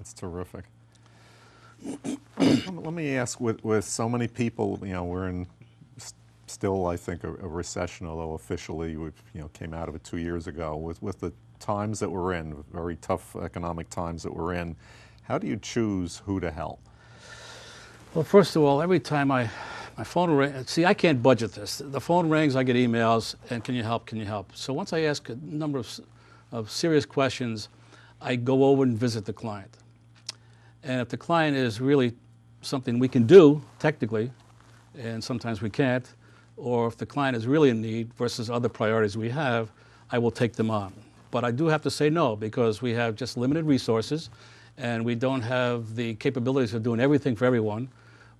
That's terrific. Let me ask, with so many people, we're in still, I think, a recession, although officially we came out of it 2 years ago. With the times that we're in, very tough economic times that we're in, how do you choose who to help? Well, first of all, every time my phone rings, see, I can't budget this. The phone rings, I get emails, and can you help, can you help? So once I ask a number of serious questions, I go over and visit the client. And if the client is really something we can do, technically, and sometimes we can't, or if the client is really in need versus other priorities we have, I will take them on. But I do have to say no, because we have just limited resources, and we don't have the capabilities of doing everything for everyone.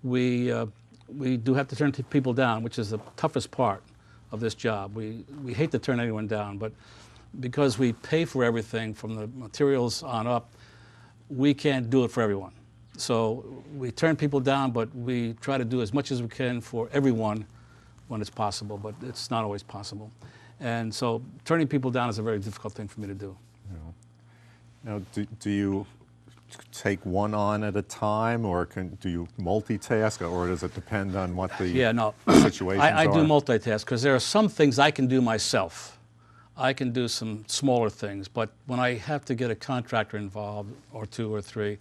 We do have to turn people down, which is the toughest part of this job. We hate to turn anyone down, but because we pay for everything from the materials on up, we can't do it for everyone. So we turn people down, but we try to do as much as we can for everyone when it's possible, but it's not always possible. And so turning people down is a very difficult thing for me to do. Yeah. Now, do you take one on at a time, or do you multitask, or does it depend on what the situations are? I do multitask, because there are some things I can do myself. I can do some smaller things, but when I have to get a contractor involved, or two or three,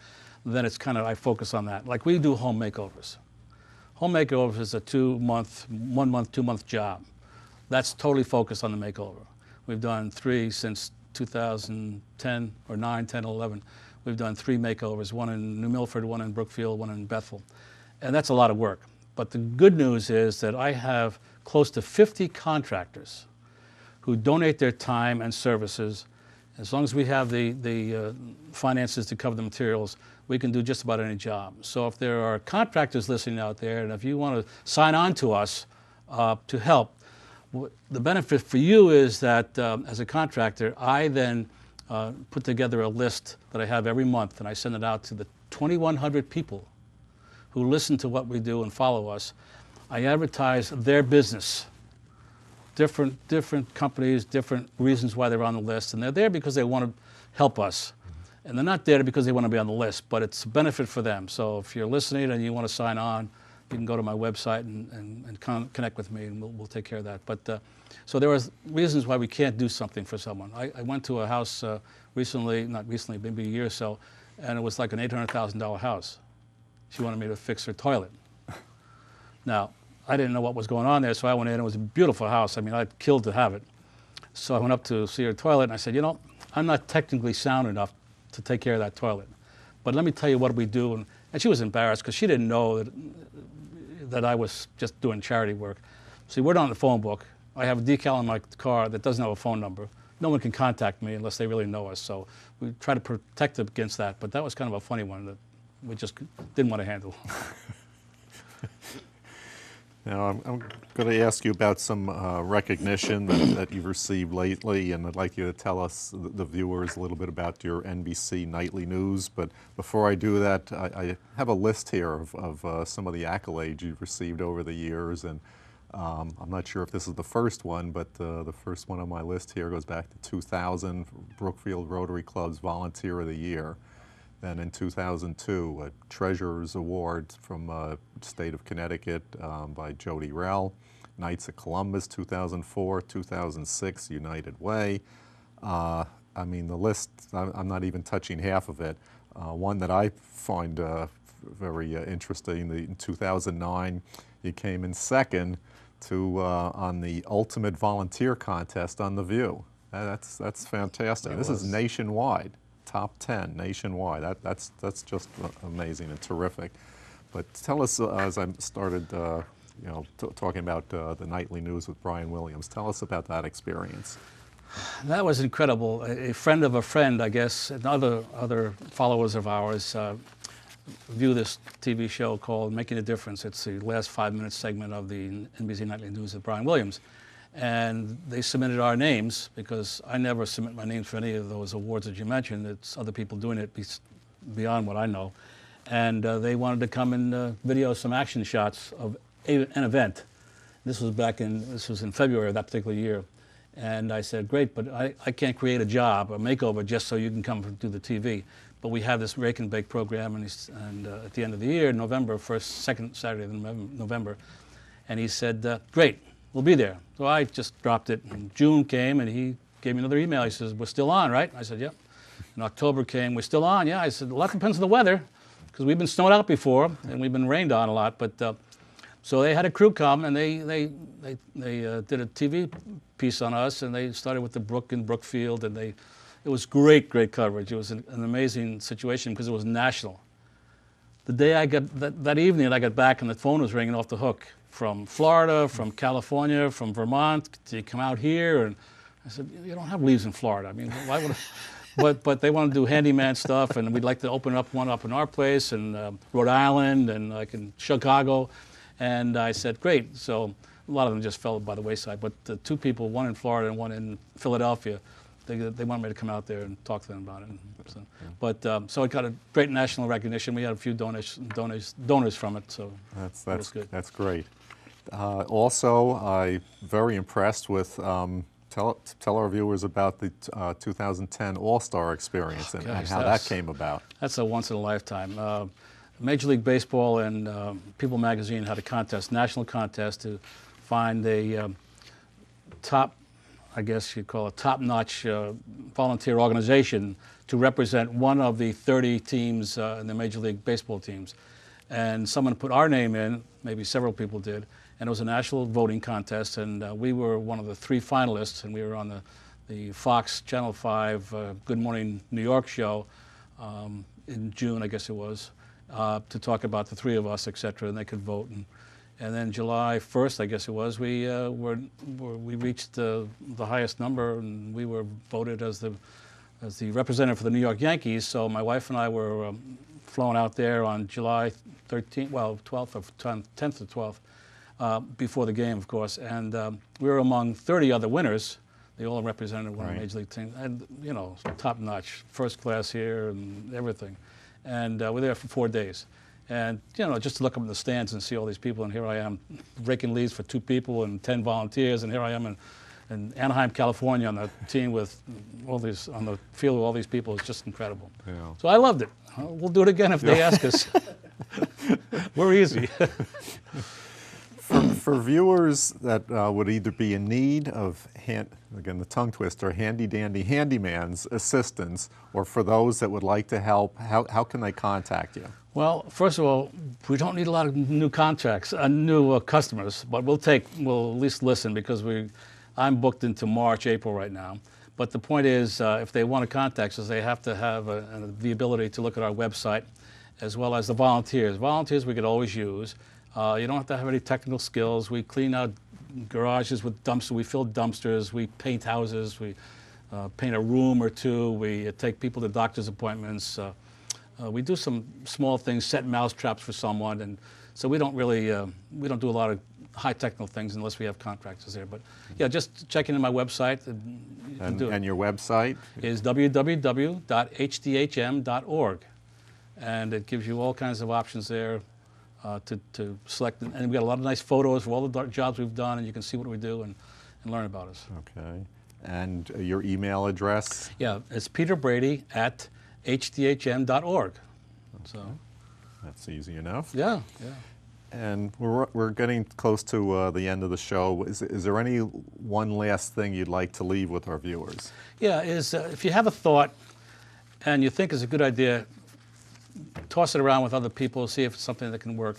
then it's kind of, I focus on that. Like, we do home makeovers. Home makeovers is a 1 month, 2 month job. That's totally focused on the makeover. We've done 3 since 2010 or 9, 10, 11. We've done 3 makeovers, one in New Milford, one in Brookfield, one in Bethel. And that's a lot of work. But the good news is that I have close to 50 contractors who donate their time and services. As long as we have the finances to cover the materials, we can do just about any job. So if there are contractors listening out there, and if you want to sign on to us to help, the benefit for you is that as a contractor, I then put together a list that I have every month, and I send it out to the 2,100 people who listen to what we do and follow us. I advertise their business. Different companies, different reasons why they're on the list, and they're there because they want to help us. And they're not there because they want to be on the list, but it's a benefit for them. So if you're listening and you want to sign on, you can go to my website and connect with me, and we'll take care of that. But so there are reasons why we can't do something for someone. I went to a house recently, not recently, maybe a year or so, and it was like an $800,000 house. She wanted me to fix her toilet. Now, I didn't know what was going on there, so I went in. It was a beautiful house. I mean, I'd killed to have it. So I went up to see her toilet, and I said, I'm not technically sound enough to take care of that toilet, but let me tell you what we do. And she was embarrassed because she didn't know that I was just doing charity work. See, we're not on the phone book. I have a decal on my car that doesn't have a phone number. No one can contact me unless they really know us, so we try to protect against that, but that was kind of a funny one that we just didn't want to handle. Now, I'm going to ask you about some recognition that you've received lately, and I'd like you to tell us, the viewers, a little bit about your NBC Nightly news. But before I do that, I have a list here of some of the accolades you've received over the years, and I'm not sure if this is the first one, but the first one on my list here goes back to 2000, Brookfield Rotary Club's Volunteer of the Year. Then in 2002, a Treasurer's Award from state of Connecticut by Jody Rell. Knights of Columbus, 2004, 2006, United Way. I mean, the list, I'm not even touching half of it. One that I find very interesting, in 2009, you came in second on the Ultimate Volunteer Contest on The View. That's fantastic. This is nationwide. Top 10 nationwide. That's just amazing and terrific. But tell us, as I started, talking about the nightly news with Brian Williams, tell us about that experience. That was incredible. A friend of a friend, I guess, and other followers of ours view this TV show called Making a Difference. It's the last 5-minute segment of the NBC Nightly News with Brian Williams. And they submitted our names, because I never submit my names for any of those awards that you mentioned. It's other people doing it beyond what I know. And they wanted to come and video some action shots of an event. This was in February of that particular year. And I said, great, but I can't create a job, a makeover, just so you can come do the TV. but we have this rake and bake program, and, at the end of the year, November, second Saturday of November, and he said, great, we'll be there. So I just dropped it, and June came, and he gave me another email. He says, we're still on, right? I said, yep. And October came, we're still on, yeah. I said, a lot depends on the weather, because we've been snowed out before, and we've been rained on a lot, but so they had a crew come, and they did a TV piece on us, and they started with the Brook in Brookfield, and it was great coverage. It was an amazing situation because it was national. The day I got, that evening I got back and the phone was ringing off the hook from Florida, from California, from Vermont. Do you come out here? And I said, you don't have leaves in Florida. I mean, why would I? But they want to do handyman stuff, and we'd like to open one up in our place, and Rhode Island, and like in Chicago. And I said, great. So a lot of them just fell by the wayside. But the two people, one in Florida and one in Philadelphia, they wanted me to come out there and talk to them about it. So, but so it got a great national recognition. We had a few donors from it. So that was good. That's great. Also, I'm very impressed with. Tell our viewers about the 2010 All-Star experience and how that came about. That's a once-in-a-lifetime. Major League Baseball and People Magazine had a contest, national contest, to find a top, I guess you'd call it top-notch volunteer organization to represent one of the 30 teams in the Major League Baseball teams. And someone put our name in, maybe several people did, and it was a national voting contest, and we were one of the 3 finalists, and we were on the Fox Channel 5 Good Morning New York show in June, I guess it was, to talk about the 3 of us, et cetera, and they could vote. And then July 1st, I guess it was, we reached the highest number, and we were voted as the representative for the New York Yankees. So my wife and I were flown out there on July 13th, well, 12th or 10th or 12th, before the game, of course. And we were among 30 other winners. They all represented one of the Major League teams. And, you know, top notch, first class here and everything. And we're there for 4 days. And, you know, just to look up in the stands and see all these people, and here I am raking leaves for 2 people and 10 volunteers, and here I am in Anaheim, California on the team with all these, on the field with all these people. It's just incredible. Yeah. So I loved it. We'll do it again if they ask us. We're easy. For viewers that would either be in need of, again, the tongue twister, Handy Dandy Handyman's assistance, or for those that would like to help, how can they contact you? Well, first of all, we don't need a lot of new contracts, new customers, but we'll at least listen, because I'm booked into March, April right now. But the point is, if they want to contact us, they have to have the ability to look at our website, as well as the volunteers. Volunteers we could always use. You don't have to have any technical skills. We clean out garages with dumpsters. We fill dumpsters. We paint houses. We paint a room or 2. We take people to doctor's appointments. We do some small things, set mouse traps for someone, and so we don't really we don't do a lot of high technical things unless we have contractors there. But yeah, just check into my website. And your website is www.hdhm.org, and it gives you all kinds of options there to select. And we got a lot of nice photos of all the jobs we've done, and you can see what we do and learn about us. Okay. And your email address? Yeah, it's Peter Brady at HDHM.org. So that's easy enough. Yeah, yeah. And we're getting close to the end of the show. Is there any one last thing you'd like to leave with our viewers? Yeah, if you have a thought and you think it's a good idea, toss it around with other people, see if it's something that can work.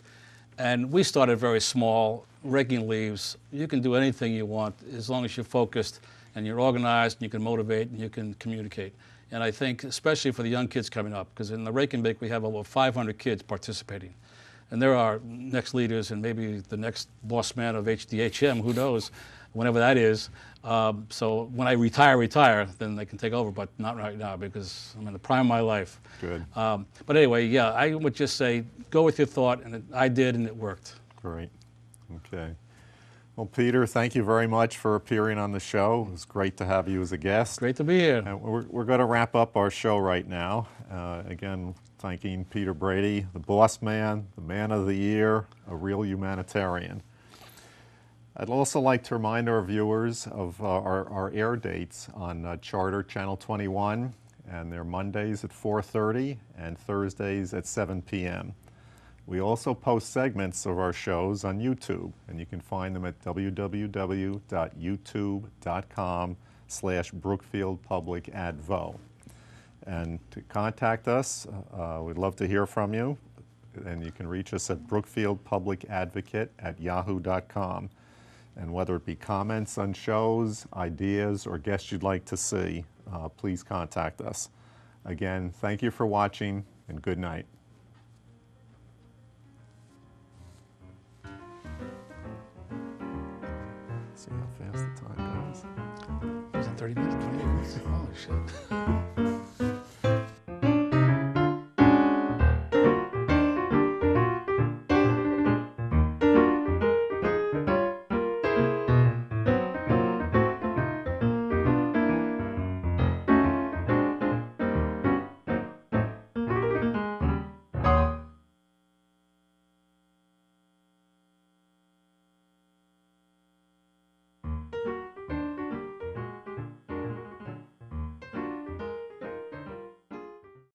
And we started very small, raking leaves. You can do anything you want as long as you're focused and you're organized and you can motivate and you can communicate. And I think especially for the young kids coming up, because in the Rake and Bake we have over 500 kids participating. And they're our next leaders and maybe the next boss man of HDHM, who knows, whenever that is. So when I retire, then they can take over, but not right now because I'm in the prime of my life. Good. But anyway, yeah, I would just say go with your thought, and I did, and it worked. Great. Okay. Well, Peter, thank you very much for appearing on the show. It was great to have you as a guest. Great to be here. And we're going to wrap up our show right now. Again, thanking Peter Brady, the boss man, the man of the year, a real humanitarian. I'd also like to remind our viewers of our air dates on Charter Channel 21 and they're Mondays at 4:30 and Thursdays at 7 p.m. We also post segments of our shows on YouTube, and you can find them at www.youtube.com/Brookfield Public Advo. And to contact us, we'd love to hear from you, and you can reach us at brookfieldpublicadvocate@yahoo.com. And whether it be comments on shows, ideas, or guests you'd like to see, please contact us. Again, thank you for watching, and good night. See how fast the time goes. Was it 30 minutes, 28 minutes? Holy shit.